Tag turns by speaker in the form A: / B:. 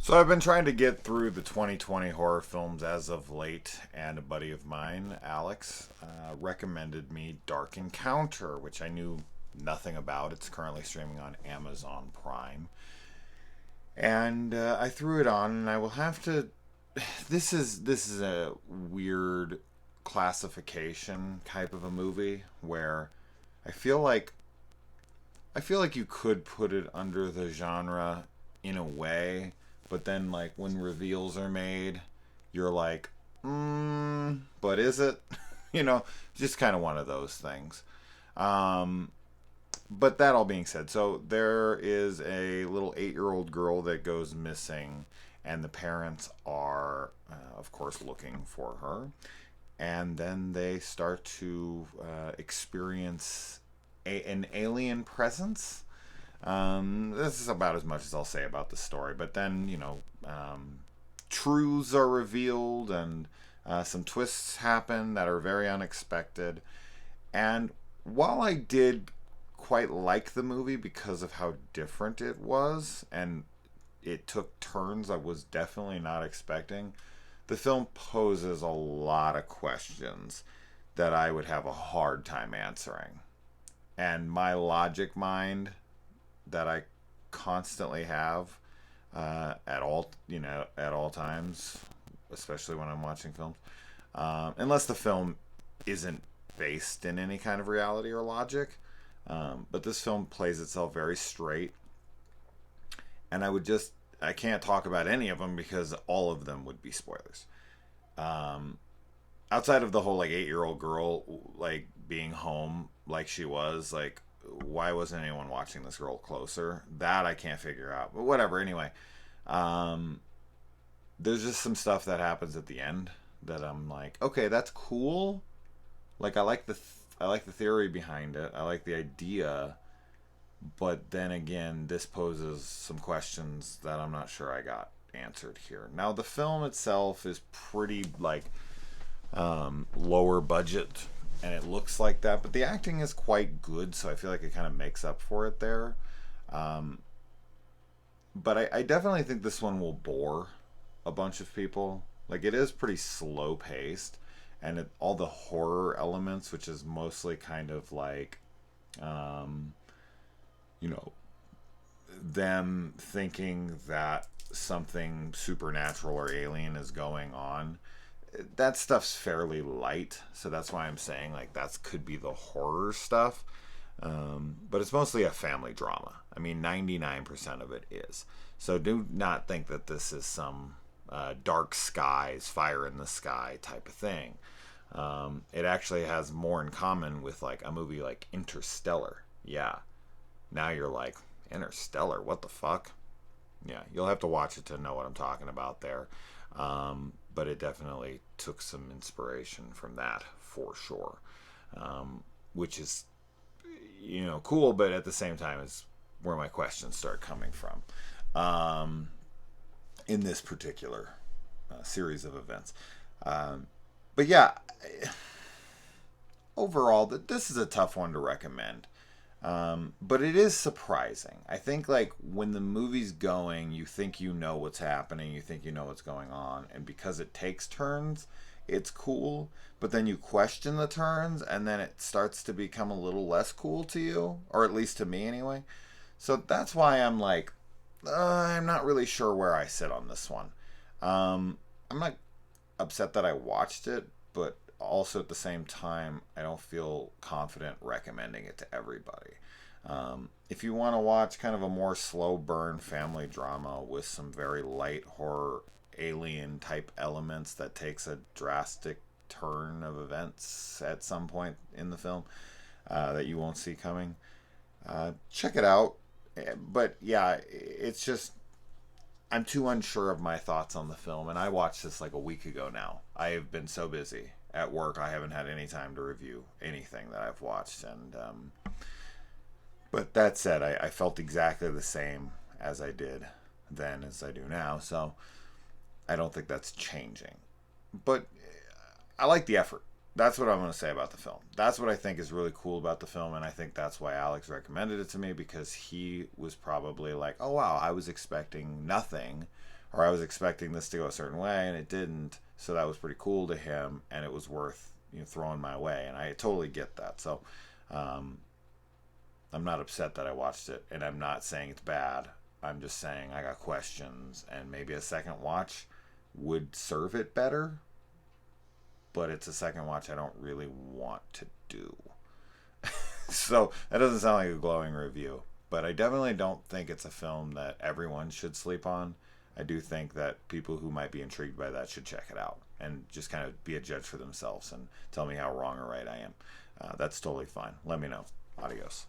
A: So I've been trying to get through the 2020 horror films as of late, and a buddy of mine, Alex, recommended me Dark Encounter, which I knew nothing about. It's currently streaming on Amazon Prime, and I threw it on, and I will have to. This is a weird classification type of a movie where I feel like I feel like you could put it under the genre in a way, but then like when reveals are made, you're like, but is it? Just kind of one of those things. Um, but that all being said, so there is a little 8-year-old girl that goes missing, and the parents are, of course, looking for her. And then they start to experience an alien presence. This is about as much as I'll say about the story. But then, truths are revealed and some twists happen that are very unexpected. And while I did quite like the movie because of how different it was and it took turns I was definitely not expecting, the film poses a lot of questions that I would have a hard time answering. And my logic mind that I constantly have at all times, especially when I'm watching films, unless the film isn't based in any kind of reality or logic. But this film plays itself very straight, and I can't talk about any of them because all of them would be spoilers. Um, Outside of the whole like 8-year-old girl like being home like she was, like why wasn't anyone watching this girl closer? That I can't figure out. But whatever. Anyway, um, there's just some stuff that happens at the end that I'm like, okay, that's cool. Like I like the theory behind it. I like the idea, but then again, this poses some questions that I'm not sure I got answered here. Now the film itself is pretty like lower budget, and it looks like that, but the acting is quite good, so I feel like it kind of makes up for it there. Um, but I definitely think this one will bore a bunch of people. Like it is pretty slow paced, and all the horror elements, which is mostly kind of like, um, you know, them thinking that something supernatural or alien is going on, that stuff's fairly light, so that's why I'm saying like that could be the horror stuff. But it's mostly a family drama. I mean, 99% of it is. So do not think that this is some dark skies, fire in the sky type of thing. It actually has more in common with like a movie like Interstellar. Yeah. Now you're like, Interstellar, what the fuck? Yeah, you'll have to watch it to know what I'm talking about there. But it definitely took some inspiration from that for sure, which is, cool, but at the same time is where my questions start coming from in this particular series of events. Um, but yeah, overall, this is a tough one to recommend. But it is surprising. I think like when the movie's going, you think you know what's happening, you think you know what's going on, and because it takes turns, it's cool. But then you question the turns, and then it starts to become a little less cool to you, or at least to me anyway. So that's why I'm like, I'm not really sure where I sit on this one. I'm not upset that I watched it, but also at the same time, I don't feel confident recommending it to everybody. If you want to watch kind of a more slow burn family drama with some very light horror alien type elements that takes a drastic turn of events at some point in the film that you won't see coming, check it out. But yeah, it's just I'm too unsure of my thoughts on the film, and I watched this like a week ago now. I have been so busy at work, I haven't had any time to review anything that I've watched. And but that said, I felt exactly the same as I did then as I do now, so I don't think that's changing. But I like the effort. That's what I'm going to say about the film. That's what I think is really cool about the film, and I think that's why Alex recommended it to me, because he was probably like, "Oh wow, I was expecting nothing or I was expecting this to go a certain way and it didn't. So that was pretty cool to him, and it was worth throwing my way, and I totally get that. So I'm not upset that I watched it, and I'm not saying it's bad. I'm just saying I got questions, and maybe a second watch would serve it better. But it's a second watch I don't really want to do. So that doesn't sound like a glowing review, but I definitely don't think it's a film that everyone should sleep on. I do think that people who might be intrigued by that should check it out and just kind of be a judge for themselves and tell me how wrong or right I am. That's totally fine. Let me know. Adios.